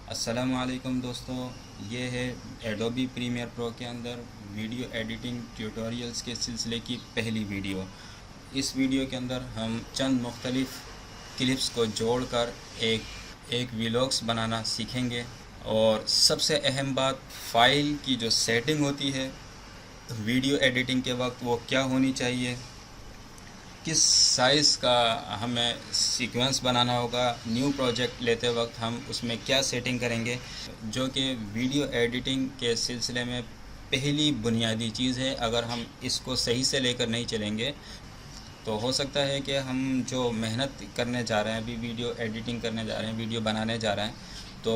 अस्सलामुअलैकुम दोस्तों, ये है एडोबी प्रीमियर प्रो के अंदर वीडियो एडिटिंग ट्यूटोरियल्स के सिलसिले की पहली वीडियो। इस वीडियो के अंदर हम चंद मुख्तलिफ़ क्लिप्स को जोड़कर एक व्लॉग्स बनाना सीखेंगे। और सबसे अहम बात, फ़ाइल की जो सेटिंग होती है वीडियो एडिटिंग के वक्त वो क्या होनी चाहिए, किस साइज़ का हमें सीक्वेंस बनाना होगा, न्यू प्रोजेक्ट लेते वक्त हम उसमें क्या सेटिंग करेंगे, जो कि वीडियो एडिटिंग के सिलसिले में पहली बुनियादी चीज़ है। अगर हम इसको सही से लेकर नहीं चलेंगे तो हो सकता है कि हम जो मेहनत करने जा रहे हैं, अभी वीडियो एडिटिंग करने जा रहे हैं, वीडियो बनाने जा रहे हैं, तो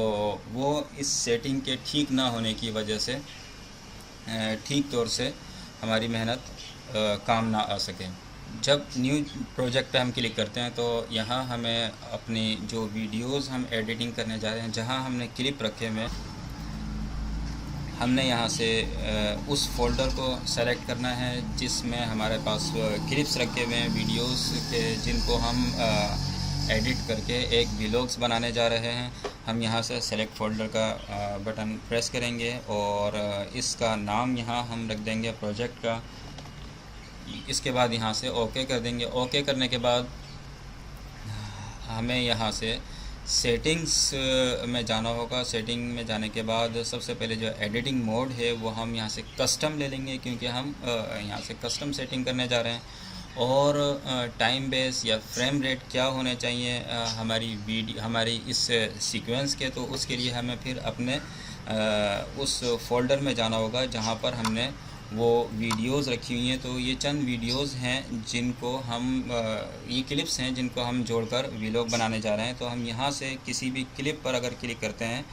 वो इस सेटिंग के ठीक ना होने की वजह से ठीक तौर से हमारी मेहनत काम ना आ सके। जब न्यू प्रोजेक्ट पे हम क्लिक करते हैं तो यहाँ हमें अपनी जो वीडियोस हम एडिटिंग करने जा रहे हैं, जहाँ हमने क्लिप रखे हुए, हमने यहाँ से उस फोल्डर को सेलेक्ट करना है जिसमें हमारे पास क्लिप्स रखे हुए हैं वीडियोस के, जिनको हम एडिट करके एक व्लॉग्स बनाने जा रहे हैं। हम यहाँ से सेलेक्ट फोल्डर का बटन प्रेस करेंगे और इसका नाम यहाँ हम रख देंगे प्रोजेक्ट का। इसके बाद यहाँ से ओके कर देंगे। ओके करने के बाद हमें यहाँ से सेटिंग्स में जाना होगा। सेटिंग में जाने के बाद सबसे पहले जो एडिटिंग मोड है वो हम यहाँ से कस्टम ले लेंगे, क्योंकि हम यहाँ से कस्टम सेटिंग करने जा रहे हैं। और टाइम बेस या फ्रेम रेट क्या होने चाहिए हमारी इस सीक्वेंस के, तो उसके लिए हमें फिर अपने उस फोल्डर में जाना होगा जहाँ पर हमने वो वीडियोस रखी हुई हैं। तो ये चंद वीडियोस हैं जिनको हम ये क्लिप्स हैं जिनको हम जोड़कर व्लॉग बनाने जा रहे हैं। तो हम यहाँ से किसी भी क्लिप पर अगर क्लिक करते हैं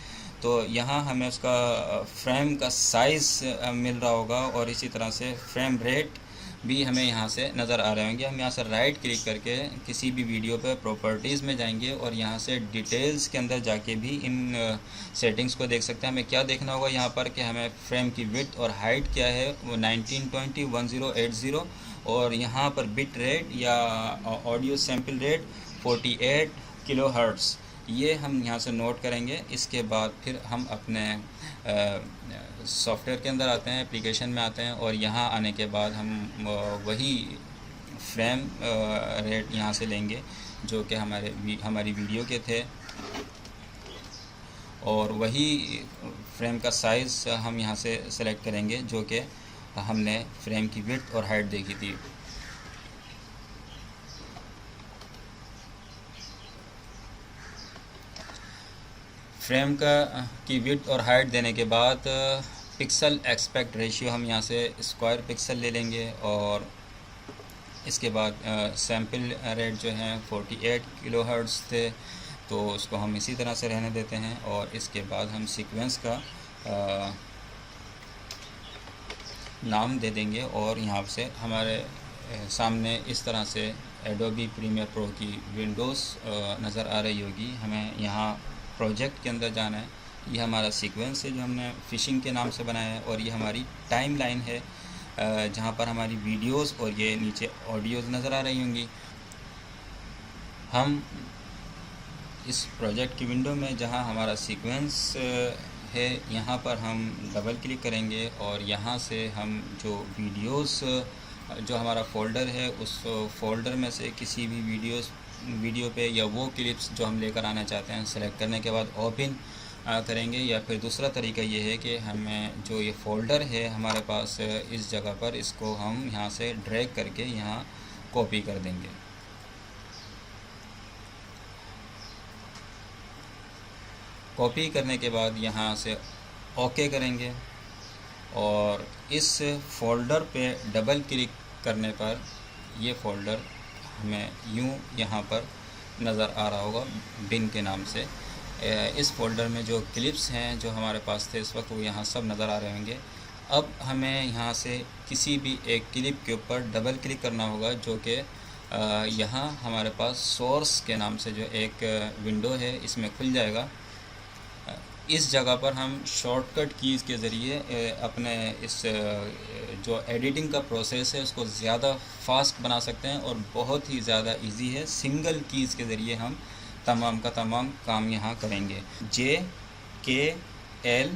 तो यहाँ हमें उसका फ्रेम का साइज़ मिल रहा होगा, और इसी तरह से फ्रेम रेट भी हमें यहाँ से नज़र आ रहे होंगे। हम यहाँ से राइट क्लिक करके किसी भी वीडियो पे प्रॉपर्टीज़ में जाएंगे और यहाँ से डिटेल्स के अंदर जाके भी इन सेटिंग्स को देख सकते हैं। हमें क्या देखना होगा यहाँ पर कि हमें फ्रेम की विड्थ और हाइट क्या है, वो 1920 1080, और यहाँ पर बिट रेट या ऑडियो सैम्पल रेट 48 किलोहर्ट्ज़, ये हम यहाँ से नोट करेंगे। इसके बाद फिर हम अपने सॉफ्टवेयर के अंदर आते हैं, एप्लीकेशन में आते हैं, और यहाँ आने के बाद हम वही फ्रेम रेट यहाँ से लेंगे जो कि हमारी वीडियो के थे, और वही फ्रेम का साइज़ हम यहाँ से सेलेक्ट करेंगे जो कि हमने फ्रेम की विड्थ और हाइट देखी थी। फ्रेम की विड्थ और हाइट देने के बाद पिक्सल एस्पेक्ट रेशियो हम यहाँ से स्क्वायर पिक्सल ले लेंगे, और इसके बाद सैम्पल रेट जो है 48 किलोहर्ट्ज़ थे, तो उसको हम इसी तरह से रहने देते हैं। और इसके बाद हम सीक्वेंस का नाम दे देंगे, और यहाँ से हमारे सामने इस तरह से एडोबी प्रीमियर प्रो की विंडोज़ नज़र आ रही होगी। हमें यहाँ प्रोजेक्ट के अंदर जाना है। ये हमारा सीक्वेंस है जो हमने फ़िशिंग के नाम से बनाया है, और ये हमारी टाइम लाइन है जहाँ पर हमारी वीडियोस और ये नीचे ऑडियोज़ नज़र आ रही होंगी। हम इस प्रोजेक्ट की विंडो में जहाँ हमारा सीक्वेंस है, यहाँ पर हम डबल क्लिक करेंगे, और यहाँ से हम जो वीडियोस जो हमारा फ़ोल्डर है उस फ़ोल्डर में से किसी भी वीडियो पे या वो क्लिप्स जो हम लेकर आना चाहते हैं सेलेक्ट करने के बाद ओपन करेंगे। या फिर दूसरा तरीका ये है कि हमें जो ये फ़ोल्डर है हमारे पास इस जगह पर, इसको हम यहाँ से ड्रैग करके यहाँ कॉपी कर देंगे। कॉपी करने के बाद यहाँ से ओके करेंगे, और इस फ़ोल्डर पे डबल क्लिक करने पर ये फ़ोल्डर हमें यूँ यहाँ पर नज़र आ रहा होगा बिन के नाम से। इस फ़ोल्डर में जो क्लिप्स हैं जो हमारे पास थे इस वक्त, वो यहाँ सब नज़र आ रहे होंगे। अब हमें यहाँ से किसी भी एक क्लिप के ऊपर डबल क्लिक करना होगा, जो कि यहाँ हमारे पास सोर्स के नाम से जो एक विंडो है इसमें खुल जाएगा। इस जगह पर हम शॉर्टकट कीज़ के ज़रिए अपने इस जो एडिटिंग का प्रोसेस है उसको ज़्यादा फास्ट बना सकते हैं, और बहुत ही ज़्यादा इजी है। सिंगल कीज़ के ज़रिए हम तमाम का तमाम काम यहाँ करेंगे। जे L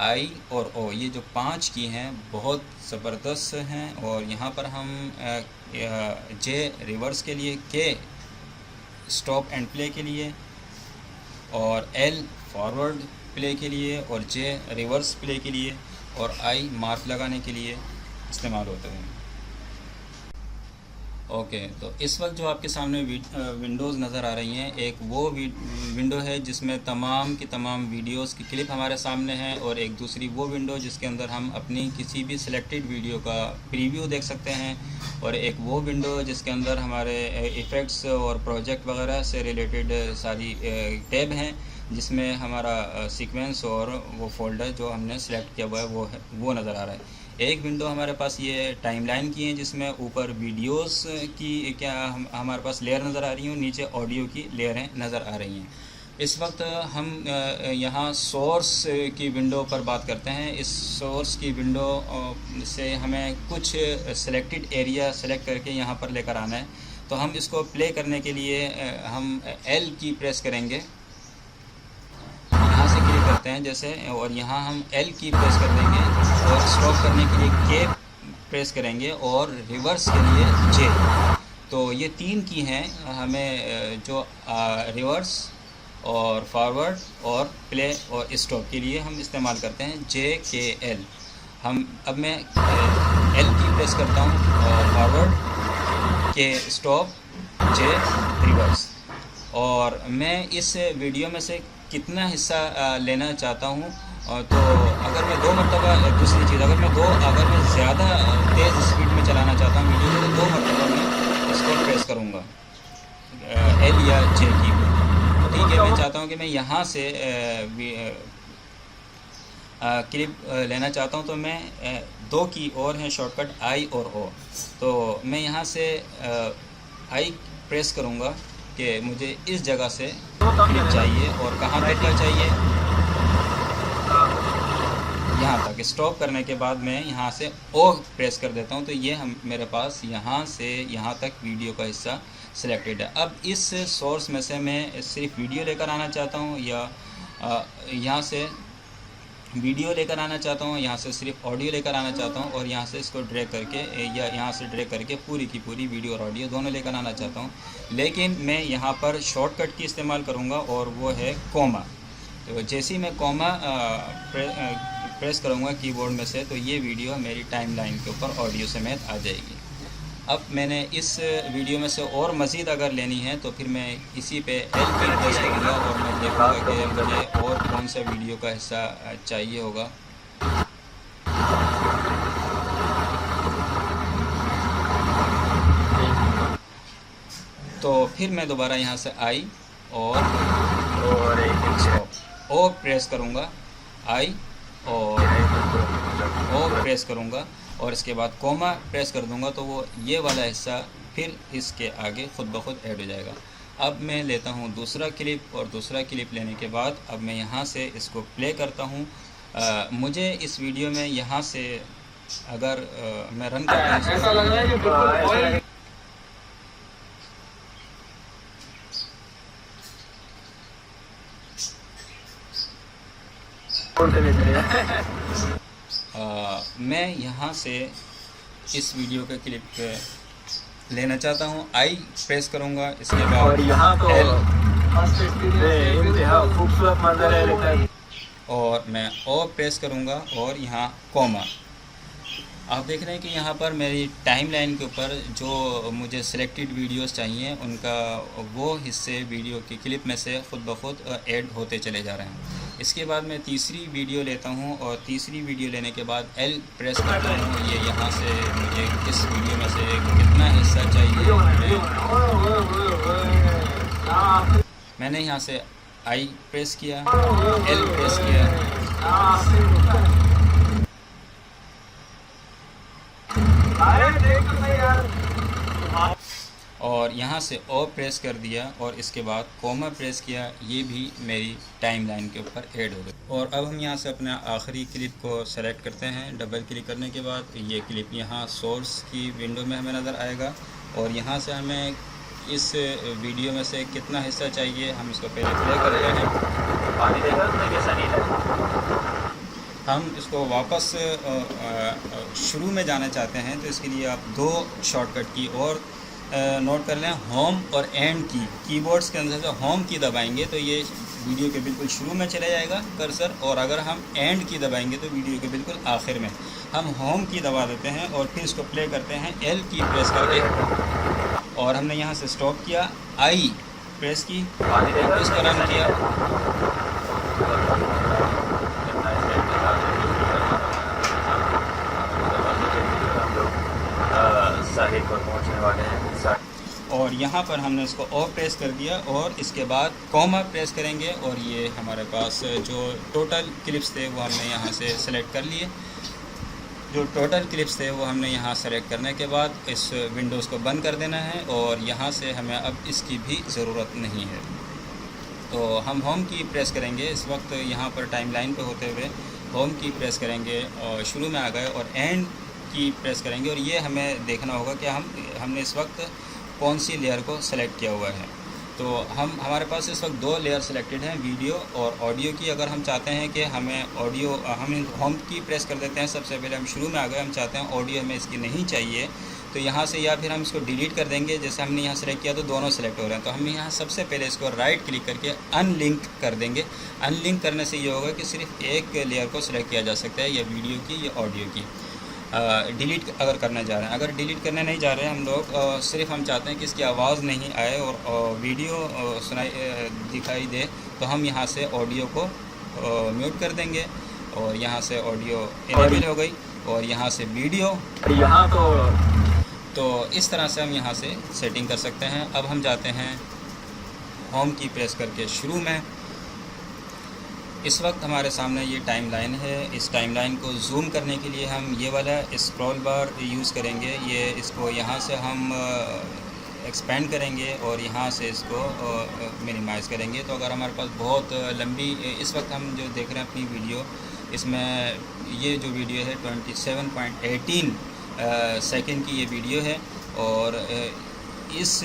I और O, ये जो 5 की हैं बहुत ज़बरदस्त हैं। और यहाँ पर हम J रिवर्स के लिए, K स्टॉप एंड प्ले के लिए, और L फॉरवर्ड प्ले के लिए, और J रिवर्स प्ले के लिए, और I मार्क लगाने के लिए इस्तेमाल होते हैं। ओके, तो इस वक्त जो आपके सामने विंडोज़ नज़र आ रही हैं, एक वो विंडो है जिसमें तमाम की तमाम वीडियोस की क्लिप हमारे सामने है, और एक दूसरी वो विंडो जिसके अंदर हम अपनी किसी भी सिलेक्टेड वीडियो का प्रीव्यू देख सकते हैं, और एक वो विंडो जिसके अंदर हमारे इफ़ेक्ट्स और प्रोजेक्ट वगैरह से रिलेटेड सारी टैब हैं, जिसमें हमारा सीक्वेंस और वो फ़ोल्डर जो हमने सेलेक्ट किया हुआ है वो नज़र आ रहा है। एक विंडो हमारे पास ये टाइमलाइन की है, जिसमें ऊपर वीडियोस की क्या हमारे पास लेयर नज़र आ रही हैं, नीचे ऑडियो की लेयरें नज़र आ रही हैं। इस वक्त हम यहाँ सोर्स की विंडो पर बात करते हैं। इस सोर्स की विंडो से हमें कुछ सेलेक्टेड एरिया सेलेक्ट करके यहाँ पर लेकर आना है। तो हम इसको प्ले करने के लिए हम L की प्रेस करेंगे, यहाँ से क्लिक करते हैं जैसे, और यहाँ हम L की प्रेस कर देंगे, और स्टॉप करने के लिए K प्रेस करेंगे, और रिवर्स के लिए J। तो ये 3 की हैं हमें जो रिवर्स और फॉरवर्ड और प्ले और स्टॉप के लिए हम इस्तेमाल करते हैं, J K L। अब मैं L की प्रेस करता हूँ, और forward, K stop, J reverse. और मैं इस वीडियो में से कितना हिस्सा लेना चाहता हूँ, तो अगर मैं 2 मरतबा, दूसरी चीज़ अगर मैं ज़्यादा तेज़ स्पीड में चलाना चाहता हूँ वीडियो को, तो 2 मरतबा मैं इसको प्रेस करूँगा L या J की। ठीक है, मैं चाहता हूँ कि मैं यहाँ से क्लिप लेना चाहता हूँ, तो मैं 2 की और हैं शॉर्टकट I और O। तो मैं यहाँ से I प्रेस करूँगा कि मुझे इस जगह से क्लिप चाहिए, और कहाँ तक का चाहिए, यहाँ तक। स्टॉप करने के बाद मैं यहाँ से O प्रेस कर देता हूँ, तो ये मेरे पास यहाँ से यहाँ तक वीडियो का हिस्सा सिलेक्टेड है। अब इस सोर्स में से मैं सिर्फ वीडियो लेकर आना चाहता हूँ, या यहाँ से वीडियो लेकर आना चाहता हूँ, यहाँ से सिर्फ ऑडियो लेकर आना चाहता हूँ, और यहाँ से इसको ड्रैग करके या यहाँ से ड्रैग करके पूरी की पूरी वीडियो और ऑडियो दोनों लेकर आना चाहता हूँ। लेकिन मैं यहाँ पर शॉर्टकट की इस्तेमाल करूँगा, और वो है कोमा। तो जैसे ही मैं कोमा प्रेस करूँगा कीबोर्ड में से, तो ये वीडियो मेरी टाइमलाइन के ऊपर ऑडियो समेत आ जाएगी। अब मैंने इस वीडियो में से और मज़ीद अगर लेनी है, तो फिर मैं इसी पे L की प्रेस करूँगा, और मैं देखूँगा कि मुझे और कौन सा वीडियो का हिस्सा चाहिए होगा। तो फिर मैं दोबारा यहाँ से I और O प्रेस करूँगा, I और O प्रेस करूँगा, और इसके बाद कोमा प्रेस कर दूंगा, तो वो ये वाला हिस्सा फिर इसके आगे ख़ुद ब खुद ऐड हो जाएगा। अब मैं लेता हूँ दूसरा क्लिप, और दूसरा क्लिप लेने के बाद अब मैं यहाँ से इसको प्ले करता हूँ। मुझे इस वीडियो में यहाँ से अगर मैं रन करता हूँ, मैं यहाँ से इस वीडियो के क्लिप लेना चाहता हूँ। I प्रेस करूँगा, इसके बाद L, और मैं O प्रेस करूँगा, और यहाँ कोमा। आप देख रहे हैं कि यहाँ पर मेरी टाइमलाइन के ऊपर जो मुझे सिलेक्टेड वीडियोस चाहिए, उनका वो हिस्से वीडियो की क्लिप में से ख़ुद ब खुद ऐड होते चले जा रहे हैं। इसके बाद मैं तीसरी वीडियो लेता हूँ, और तीसरी वीडियो लेने के बाद L प्रेस करता हूँ। ये यहाँ से मुझे इस वीडियो में से कितना हिस्सा चाहिए, मैंने यहाँ से I प्रेस किया, L प्रेस किया, और यहाँ से O प्रेस कर दिया, और इसके बाद कोमा प्रेस किया। ये भी मेरी टाइमलाइन के ऊपर ऐड हो गई। और अब हम यहाँ से अपना आखिरी क्लिप को सेलेक्ट करते हैं। डबल क्लिक करने के बाद ये क्लिप यहाँ सोर्स की विंडो में हमें नज़र आएगा, और यहाँ से हमें इस वीडियो में से कितना हिस्सा चाहिए हम इसको पहले प्ले करते हैं। हम इसको वापस शुरू में जाना चाहते हैं, तो इसके लिए आप दो शॉर्टकट की और नोट कर लें, होम और एंड की। कीबोर्ड्स के अंदर से होम की दबाएंगे तो ये वीडियो के बिल्कुल शुरू में चला जाएगा कर्सर, और अगर हम एंड की दबाएंगे तो वीडियो के बिल्कुल आखिर में। हम होम की दबा देते हैं और फिर इसको प्ले करते हैं एल की प्रेस करके, और हमने यहाँ से स्टॉप किया, आई प्रेस की, इसको रन किया। साहिब पर पहुंचने वाले हैं। और यहाँ पर हमने इसको ऑफ प्रेस कर दिया और इसके बाद कॉमा प्रेस करेंगे, और ये हमारे पास जो टोटल क्लिप्स थे वो हमने यहाँ से सेलेक्ट कर लिए। जो टोटल क्लिप्स थे वो हमने यहाँ सेलेक्ट करने के बाद इस विंडोज़ को बंद कर देना है, और यहाँ से हमें अब इसकी भी ज़रूरत नहीं है। तो हम होम की प्रेस करेंगे, इस वक्त यहाँ पर टाइमलाइन पे होते हुए होम की प्रेस करेंगे और शुरू में आ गए, और एंड की प्रेस करेंगे, और ये हमें देखना होगा कि हमने इस वक्त कौन सी लेयर को सेलेक्ट किया हुआ है। तो हमारे पास इस वक्त दो लेयर सेलेक्टेड हैं, वीडियो और ऑडियो की। अगर हम चाहते हैं कि हमें ऑडियो, हम होम की प्रेस कर देते हैं, सबसे पहले हम शुरू में आ गए, हम चाहते हैं ऑडियो हमें इसकी नहीं चाहिए, तो यहाँ से या फिर हम इसको डिलीट कर देंगे। जैसे हमने यहाँ सेलेक्ट किया तो दोनों सेलेक्ट हो रहे हैं, तो हम यहाँ सबसे पहले इसको राइट क्लिक करके अनलिंक कर देंगे। अनलिंक करने से ये होगा कि सिर्फ एक लेयर को सिलेक्ट किया जा सकता है, या वीडियो की या ऑडियो की। डिलीट अगर करने जा रहे हैं, अगर डिलीट करने नहीं जा रहे हैं हम लोग, सिर्फ हम चाहते हैं कि इसकी आवाज़ नहीं आए और वीडियो दिखाई दे, तो हम यहाँ से ऑडियो को म्यूट कर देंगे, और यहाँ से ऑडियो इनेबल हो गई, और यहाँ से वीडियो यहाँ तो इस तरह से हम यहाँ से सेटिंग कर सकते हैं। अब हम जाते हैं होम की प्रेस करके शुरू में। इस वक्त हमारे सामने ये टाइमलाइन है। इस टाइमलाइन को जूम करने के लिए हम ये वाला स्क्रॉल बार यूज़ करेंगे। ये इसको यहाँ से हम एक्सपेंड करेंगे और यहाँ से इसको मिनिमाइज़ करेंगे। तो अगर हमारे पास बहुत लंबी, इस वक्त हम जो देख रहे हैं अपनी वीडियो, इसमें ये जो वीडियो है 27.18 सेकंड की ये वीडियो है, और इस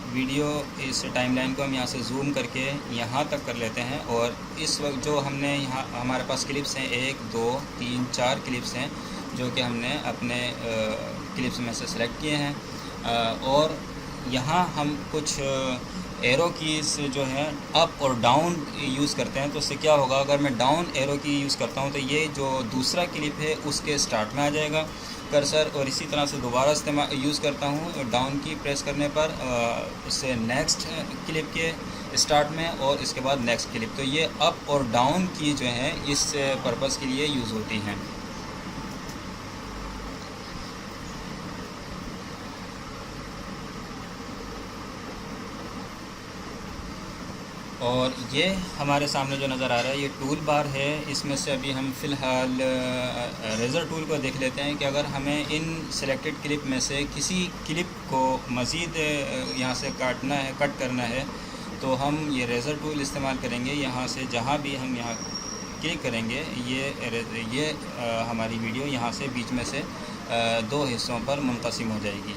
वीडियो, इस टाइमलाइन को हम यहाँ से जूम करके यहाँ तक कर लेते हैं। और इस वक्त जो हमने यहाँ हमारे पास क्लिप्स हैं 1 2 3 4 क्लिप्स हैं, जो कि हमने अपने क्लिप्स में से सेलेक्ट किए हैं। और यहाँ हम कुछ एरो कीज़ जो है अप और डाउन यूज़ करते हैं। तो उससे क्या होगा, अगर मैं डाउन एरो की यूज़ करता हूँ तो ये जो दूसरा क्लिप है उसके स्टार्ट में आ जाएगा कर्सर, और इसी तरह से दोबारा इस्तेमाल यूज़ करता हूँ डाउन की प्रेस करने पर उससे नेक्स्ट क्लिप के स्टार्ट में, और इसके बाद नेक्स्ट क्लिप। तो ये अप और डाउन की जो है इस पर्पज़ के लिए यूज़ होती हैं। और ये हमारे सामने जो नज़र आ रहा है ये टूल बार है। इसमें से अभी हम फ़िलहाल रेज़र टूल को देख लेते हैं कि अगर हमें इन सेलेक्टेड क्लिप में से किसी क्लिप को मज़ीद यहाँ से काटना है, कट करना है, तो हम ये रेज़र टूल इस्तेमाल करेंगे। यहाँ से जहाँ भी हम यहाँ क्लिक करेंगे ये हमारी वीडियो यहाँ से बीच में से दो हिस्सों पर मुनक़सिम हो जाएगी।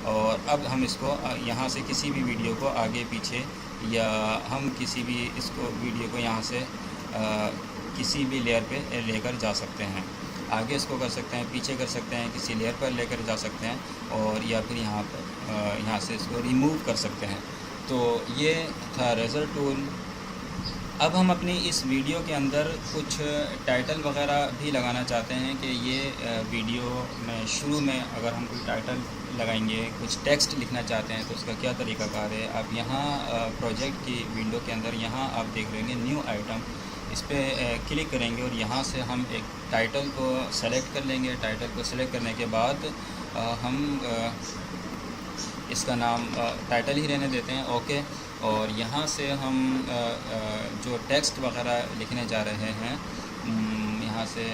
और अब हम इसको यहाँ से किसी भी वीडियो को आगे पीछे, या हम किसी भी इसको वीडियो को यहाँ से किसी भी लेयर पे लेकर जा सकते हैं। आगे इसको कर सकते हैं, पीछे कर सकते हैं, किसी लेयर पर लेकर जा सकते हैं, और या फिर यहाँ पर यहाँ से इसको रिमूव कर सकते हैं। तो ये था रेज़र टूल। अब हम अपनी इस वीडियो के अंदर कुछ टाइटल वगैरह भी लगाना चाहते हैं कि ये वीडियो में शुरू में अगर हम कोई टाइटल लगाएंगे, कुछ टेक्स्ट लिखना चाहते हैं, तो उसका क्या तरीक़ाकार है। आप यहाँ प्रोजेक्ट की विंडो के अंदर यहाँ आप देख लेंगे न्यू आइटम, इस पर क्लिक करेंगे और यहाँ से हम एक टाइटल को सेलेक्ट कर लेंगे। टाइटल को सेलेक्ट करने के बाद हम इसका नाम टाइटल ही रहने देते हैं, ओके। और यहाँ से हम जो टेक्स्ट वगैरह लिखने जा रहे हैं, यहाँ से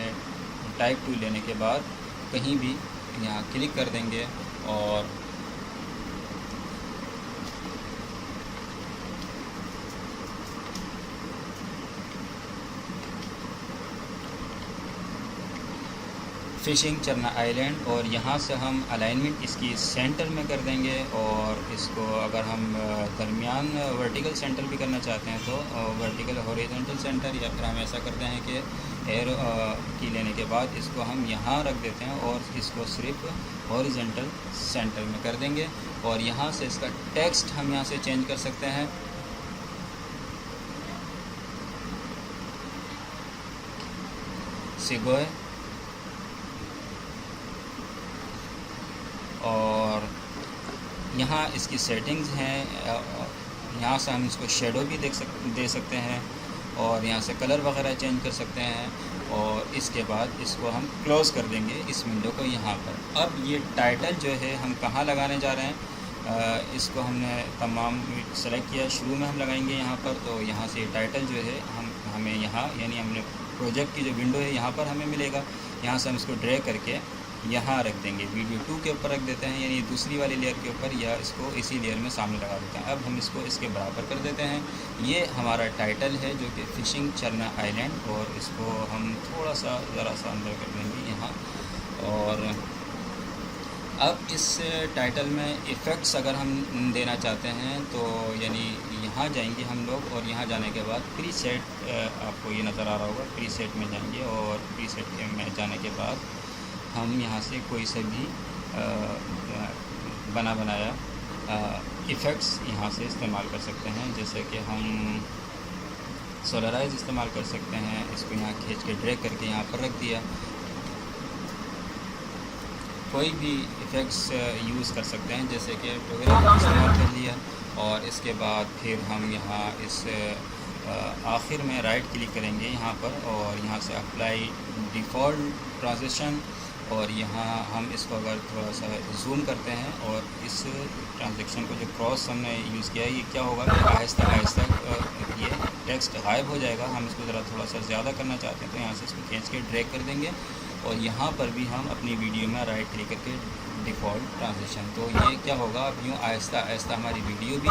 टाइप टू लेने के बाद कहीं भी यहाँ क्लिक कर देंगे, और फ़िशिंग चरना आइलैंड, और यहाँ से हम अलाइनमेंट इसकी सेंटर में कर देंगे। और इसको अगर हम दरमियान वर्टिकल सेंटर भी करना चाहते हैं तो वर्टिकल हॉरिजॉन्टल सेंटर, या फिर हम ऐसा करते हैं कि एरो की लेने के बाद इसको हम यहाँ रख देते हैं और इसको सिर्फ हॉरिजॉन्टल सेंटर में कर देंगे। और यहाँ से इसका टेक्स्ट हम यहाँ से चेंज कर सकते हैं। सिगोए, और यहाँ इसकी सेटिंग्स हैं। यहाँ से हम इसको शेडो भी दे सकते हैं, और यहाँ से कलर वगैरह चेंज कर सकते हैं। और इसके बाद इसको हम क्लोज़ कर देंगे इस विंडो को यहाँ पर। अब ये टाइटल जो है हम कहाँ लगाने जा रहे हैं, इसको हमने तमाम सेलेक्ट किया, शुरू में हम लगाएंगे यहाँ पर। तो यहाँ से टाइटल जो है हमें यहाँ, यानी हमने प्रोजेक्ट की जो विंडो है यहाँ पर हमें मिलेगा। यहाँ से हम इसको ड्रैग करके यहाँ रख देंगे, वीडियो 2 के ऊपर रख देते हैं, यानी दूसरी वाली लेयर के ऊपर, या इसको इसी लेयर में सामने लगा देते हैं। अब हम इसको इसके बराबर कर देते हैं। ये हमारा टाइटल है जो कि फ़िशिंग चरना आइलैंड, और इसको हम थोड़ा सा ज़रा सा अंदर कर देंगे यहाँ। और अब इस टाइटल में इफ़ेक्ट्स अगर हम देना चाहते हैं तो यानी यहाँ जाएंगे हम लोग, और यहाँ जाने के बाद प्रीसेट, आपको ये नज़र आ रहा होगा, प्रीसेट में जाएंगे। और प्रीसेट में जाने के बाद हम यहाँ से कोई से भी बनाया इफ़ेक्ट्स यहाँ से इस्तेमाल कर सकते हैं। जैसे कि हम सोलराइज इस्तेमाल कर सकते हैं, इसको यहाँ खींच के ड्रैग करके यहाँ पर रख दिया। कोई भी इफ़ेक्ट्स यूज़ कर सकते हैं, जैसे कि इस्तेमाल कर लिया। और इसके बाद फिर हम यहाँ इस आखिर में राइट क्लिक करेंगे यहाँ पर, और यहाँ से अप्लाई डिफ़ॉल्ट ट्रांजिशन, और यहाँ हम इसको अगर थोड़ा सा जूम करते हैं, और इस ट्रांजैक्शन को जो क्रॉस हमने यूज़ किया है, ये क्या होगा कि आहिस्ता आहिस्ता ये टेक्स्ट गायब हो जाएगा। हम इसको ज़रा थोड़ा सा ज़्यादा करना चाहते हैं तो यहाँ से इसको खींच के ड्रैग कर देंगे, और यहाँ पर भी हम अपनी वीडियो में राइट क्लिक करके डिफ़ॉल्ट ट्रांजिशन। तो ये क्या होगा, अब यूँ आहिस्ता आहिस्ता हमारी वीडियो भी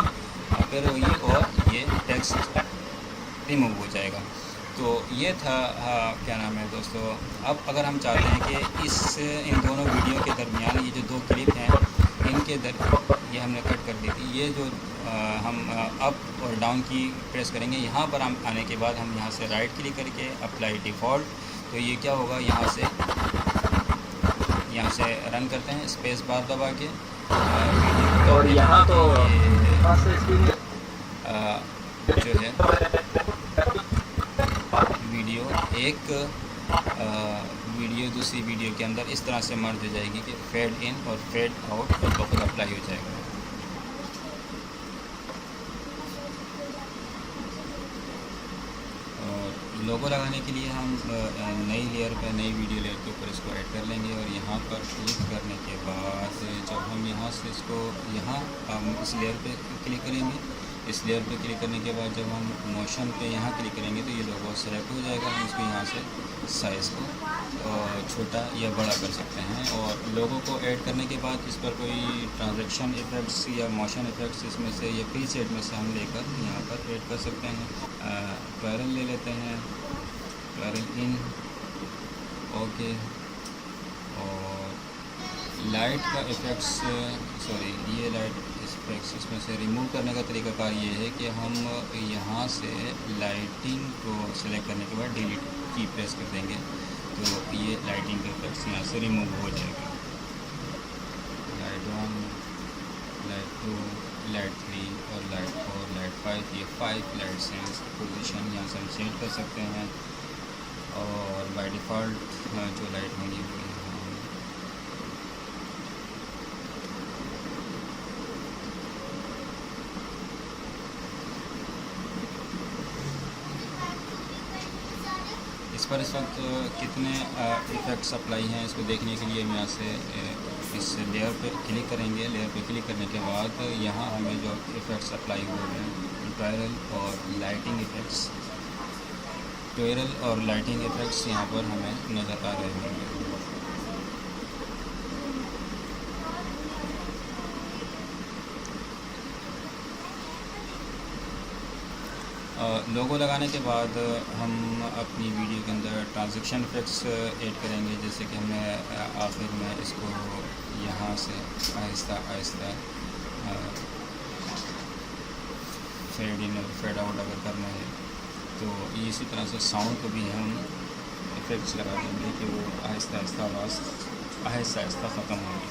अगर होगी और ये टेक्स्ट रिमूव हो जाएगा। तो ये था क्या नाम है दोस्तों। अब अगर हम चाहते हैं कि इन दोनों वीडियो के दरमियान ये जो 2 क्लिप हैं, इनके ये हमने कट कर दी थी। ये जो हम अप और डाउन की प्रेस करेंगे, यहाँ पर हम आने के बाद हम यहाँ से राइट क्लिक करके अप्लाई डिफ़ॉल्ट, तो ये क्या होगा, यहाँ से रन करते हैं स्पेस बार दबा के वीडियो। और यहाँ तो जो है वीडियो दूसरी वीडियो के अंदर इस तरह से मर्ज हो जाएगी कि फेड इन और फेड आउट बहुत अप्लाई हो जाएगा। और लोगो लगाने के लिए हम नई लेयर पर, नई वीडियो लेयर के ऊपर इसको ऐड कर लेंगे। और यहाँ पर क्लिक करने के बाद जब हम यहाँ से इसको हम इस लेयर पे क्लिक करेंगे, इस लेयर पे क्लिक करने के बाद जब हम मोशन पे यहाँ क्लिक करेंगे तो ये लोगो सेलेक्ट हो जाएगा। हम इसको यहाँ से साइज़ को छोटा या बड़ा कर सकते हैं। और लोगों को ऐड करने के बाद इस पर कोई ट्रांजैक्शन इफ़ेक्ट्स या मोशन इफ़ेक्ट्स इसमें से या प्रीसेट में से हम लेकर यहाँ पर ऐड कर सकते हैं। ट्वायरल ले लेते हैं, ट्वायरल इन, ओके। और लाइट का इफ़ेक्ट्स, ये लाइट इफ़ेक्ट्स इसमें से रिमूव करने का तरीकाकार ये है कि हम यहाँ से लाइटिंग को सेलेक्ट करने के बाद डिलीट की प्रेस कर देंगे, तो ये लाइटिंग के इफ़ेक्ट्स यहाँ से रिमूव हो जाएगा। लाइट 1, लाइट 2, लाइट 3 और लाइट 4, लाइट 5, ये 5 लाइट्स हैं। इसकी पोजीशन यहाँ से हम सेट कर सकते हैं। और बाय डिफ़ॉल्ट जो लाइट होंगी वो इस पर इस वक्त कितने इफ़ेक्ट्स अप्लाई हैं इसको देखने के लिए हम यहाँ से इस लेयर पे क्लिक करेंगे। लेयर पे क्लिक करने के बाद यहाँ हमें जो इफ़ेक्ट्स अप्लाई हुए हैं, ट्वायरल और लाइटिंग इफ़ेक्ट्स, ट्वायरल और लाइटिंग इफ़ेक्ट्स यहाँ पर हमें नज़र आ रहे होंगे। लोगो लगाने के बाद हम अपनी वीडियो के अंदर ट्रांजैक्शन इफेक्ट्स ऐड करेंगे, जैसे कि हमने आखिर में इसको यहाँ से आहिस्ता आहिस्ता फेड इन और फेड आउट अगर करना है तो इसी तरह से साउंड को भी हम इफेक्ट्स लगा देंगे कि वो आहिस्ता आहिस्ता आवाज़ आहिस्ता आहिस्ता ख़त्म होगी।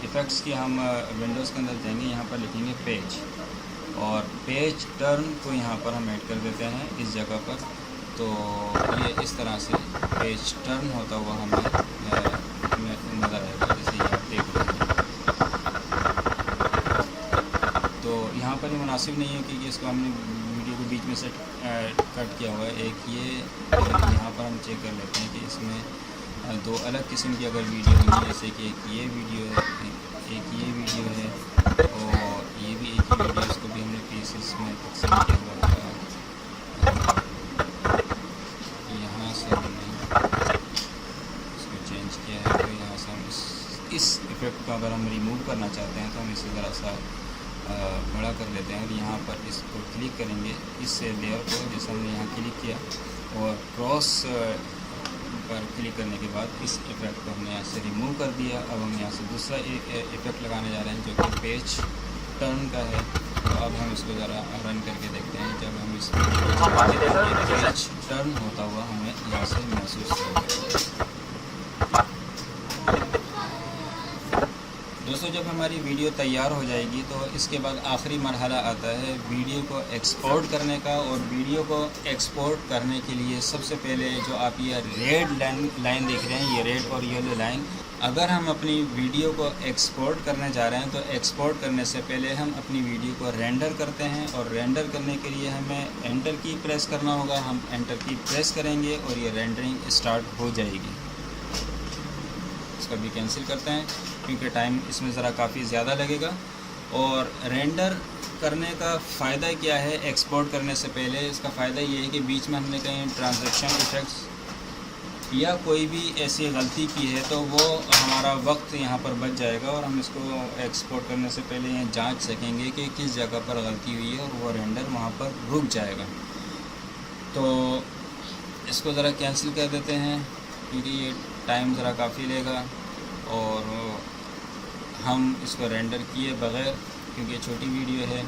इफ़ेक्ट्स की हम विंडोज़ के अंदर जाएंगे, यहाँ पर लिखेंगे पेज और पेज टर्न को यहाँ पर हम ऐड कर देते हैं इस जगह पर। तो ये इस तरह से पेज टर्न होता हुआ हमें नज़र आएगा, जैसे ये आप देख रहे हैं। तो यहाँ पर ये मुनासिब नहीं है कि इसको हमने वीडियो को बीच में से कट किया हुआ है। एक ये यहाँ पर हम चेक कर लेते हैं कि इसमें दो अलग किस्म की अगर वीडियो होगी, जैसे कि एक ये वीडियो है, एक ये वीडियो है और ये भी एक ही वीडियो, इसको भी हमने पीसेस में तकसीम किया हुआ था। यहाँ से हमने इसको चेंज किया है, तो यहाँ से हम इस इफ़ेक्ट को अगर हम रिमूव करना चाहते हैं तो हम इसे ज़रा सा बड़ा कर लेते हैं और यहाँ पर इसको क्लिक करेंगे, इस लेयर को जैसे हमने यहाँ क्लिक किया और क्रॉस पर क्लिक करने के बाद इस इफ़ेक्ट को हमने यहाँ से रिमूव कर दिया। अब हम यहाँ से दूसरा इफ़ेक्ट लगाने जा रहे हैं जो कि पेज टर्न का है। तो अब हम इसको ज़रा रन करके देखते हैं। जब हम इस पेज टर्न होता हुआ हमें यहाँ से महसूस होगा। दोस्तों, जब हमारी वीडियो तैयार हो जाएगी तो इसके बाद आखिरी मरहला आता है वीडियो को एक्सपोर्ट करने का। और वीडियो को एक्सपोर्ट करने के लिए सबसे पहले जो आप ये रेड लाइन देख रहे हैं, ये रेड और येलो लाइन, अगर हम अपनी वीडियो को एक्सपोर्ट करने जा रहे हैं तो एक्सपोर्ट करने से पहले हम अपनी वीडियो को रेंडर करते हैं। और रेंडर करने के लिए हमें एंटर की प्रेस करना होगा। हम एंटर की प्रेस करेंगे और ये रेंडरिंग स्टार्ट हो जाएगी। इसको भी कैंसिल करते हैं क्योंकि टाइम इसमें ज़रा काफ़ी ज़्यादा लगेगा। और रेंडर करने का फ़ायदा क्या है एक्सपोर्ट करने से पहले? इसका फ़ायदा ये है कि बीच में हमने कहीं ट्रांजैक्शन इफेक्ट्स या कोई भी ऐसी गलती की है तो वो हमारा वक्त यहाँ पर बच जाएगा और हम इसको एक्सपोर्ट करने से पहले ये जांच सकेंगे कि किस जगह पर गलती हुई है और वो रेंडर वहाँ पर रुक जाएगा। तो इसको ज़रा कैंसिल कर देते हैं क्योंकि ये टाइम ज़रा काफ़ी लेगा। और हम इसको रेंडर किए बग़ैर, क्योंकि छोटी वीडियो है,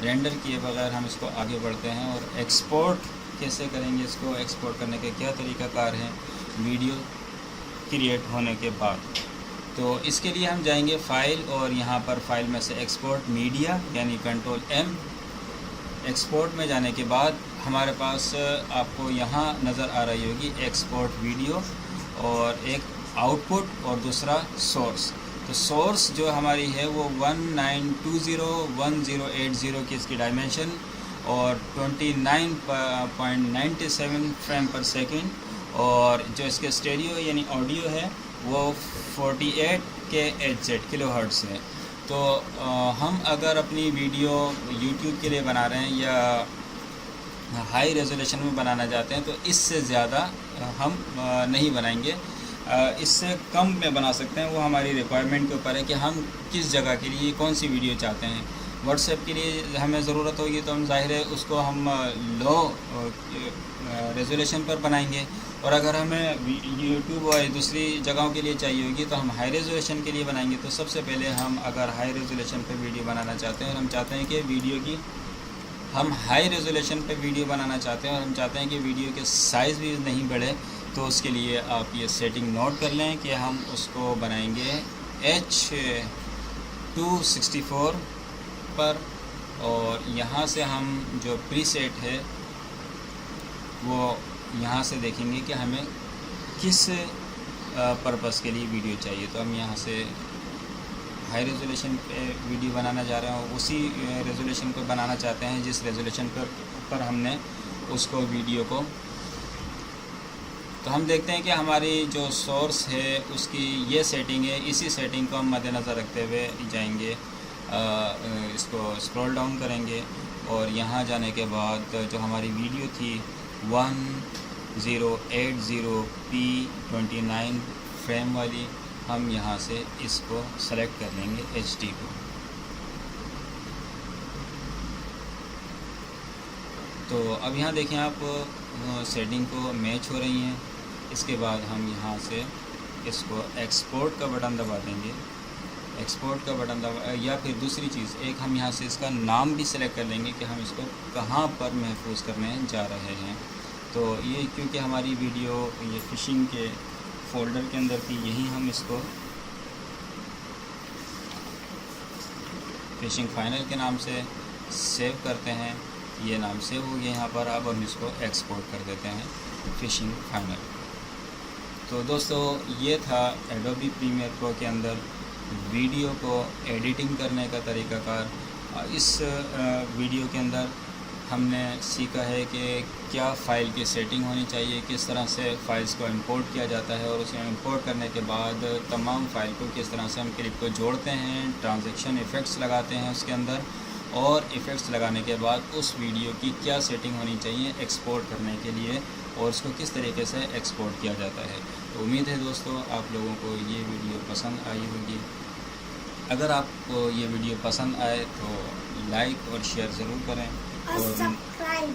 रेंडर किए बग़ैर हम इसको आगे बढ़ते हैं। और एक्सपोर्ट कैसे करेंगे, इसको एक्सपोर्ट करने के क्या तरीक़ाकार हैं वीडियो क्रिएट होने के बाद। तो इसके लिए हम जाएंगे फ़ाइल और यहाँ पर फ़ाइल में से एक्सपोर्ट मीडिया यानी Ctrl+M। एक्सपोर्ट में जाने के बाद हमारे पास आपको यहाँ नज़र आ रही होगी एक्सपोर्ट वीडियो और एक आउटपुट और दूसरा सोर्स। तो सोर्स जो हमारी है वो 19201080 की इसकी डायमेंशन और 29.97 फ्रेम पर सेकंड। और जो इसके स्टेरियो यानी ऑडियो है वो 48 के HZ किलोहर्ट्ज़ है। तो हम अगर अपनी वीडियो यूट्यूब के लिए बना रहे हैं या हाई रेजोल्यूशन में बनाना चाहते हैं तो इससे ज़्यादा हम नहीं बनाएंगे, इससे कम में बना सकते हैं। वो हमारी रिक्वायरमेंट के ऊपर है कि हम किस जगह के लिए कौन सी वीडियो चाहते हैं। व्हाट्सएप के लिए हमें ज़रूरत होगी तो हम ज़ाहिर है उसको हम लो रेजोल्यूशन पर बनाएंगे। और अगर हमें यूट्यूब और दूसरी जगहों के लिए चाहिए होगी तो हम हाई रेजोल्यूशन के लिए बनाएंगे। तो सबसे पहले हम अगर हाई रेजोल्यूशन पर वीडियो बनाना चाहते हैं और हम चाहते हैं कि वीडियो की हम हाई रेजोल्यूशन पे वीडियो बनाना चाहते हैं और हम चाहते हैं कि वीडियो के साइज़ भी नहीं बढ़े, तो उसके लिए आप ये सेटिंग नोट कर लें कि हम उसको बनाएंगे H264 पर। और यहाँ से हम जो प्रीसेट है वो यहाँ से देखेंगे कि हमें किस पर्पस के लिए वीडियो चाहिए। तो हम यहाँ से हाई रेजोल्यूशन पे वीडियो बनाना चाह रहे हैं और उसी रेजोल्यूशन पर बनाना चाहते हैं जिस रेजोल्यूशन पर हमने उसको वीडियो को। तो हम देखते हैं कि हमारी जो सोर्स है उसकी ये सेटिंग है। इसी सेटिंग को हम मद्देनज़र रखते हुए जाएंगे, इसको स्क्रॉल डाउन करेंगे और यहाँ जाने के बाद जो हमारी वीडियो थी 1080p 29 फ्रेम वाली, हम यहाँ से इसको सेलेक्ट कर लेंगे HD को। तो अब यहाँ देखें आप सेटिंग को मैच हो रही हैं। इसके बाद हम यहाँ से इसको एक्सपोर्ट का बटन दबा देंगे। एक्सपोर्ट का बटन दबा, या फिर दूसरी चीज़ एक हम यहाँ से इसका नाम भी सिलेक्ट कर लेंगे कि हम इसको कहाँ पर महफूज करने जा रहे हैं। तो ये क्योंकि हमारी वीडियो ये फ़िशिंग के फ़ोल्डर के अंदर थी, यही हम इसको फ़िशिंग फाइनल के नाम से सेव करते हैं। ये नाम सेव हो गया यहाँ पर। अब हम इसको एक्सपोर्ट कर देते हैं फ़िशिंग फाइनल। तो दोस्तों ये था एडोबी प्रीमियर प्रो के अंदर वीडियो को एडिटिंग करने का तरीक़ाकार। इस वीडियो के अंदर हमने सीखा है कि क्या फ़ाइल की सेटिंग होनी चाहिए, किस तरह से फ़ाइल्स को इंपोर्ट किया जाता है, और उसे इंपोर्ट करने के बाद तमाम फ़ाइल को किस तरह से हम क्लिप को जोड़ते हैं, ट्रांजैक्शन इफ़ेक्ट्स लगाते हैं उसके अंदर, और इफ़ेक्ट्स लगाने के बाद उस वीडियो की क्या सेटिंग होनी चाहिए एक्सपोर्ट करने के लिए, और उसको किस तरीके से एक्सपोर्ट किया जाता है। तो उम्मीद है दोस्तों आप लोगों को ये वीडियो पसंद आई होगी। अगर आपको ये वीडियो पसंद आए तो लाइक और शेयर ज़रूर करें, और सब्सक्राइब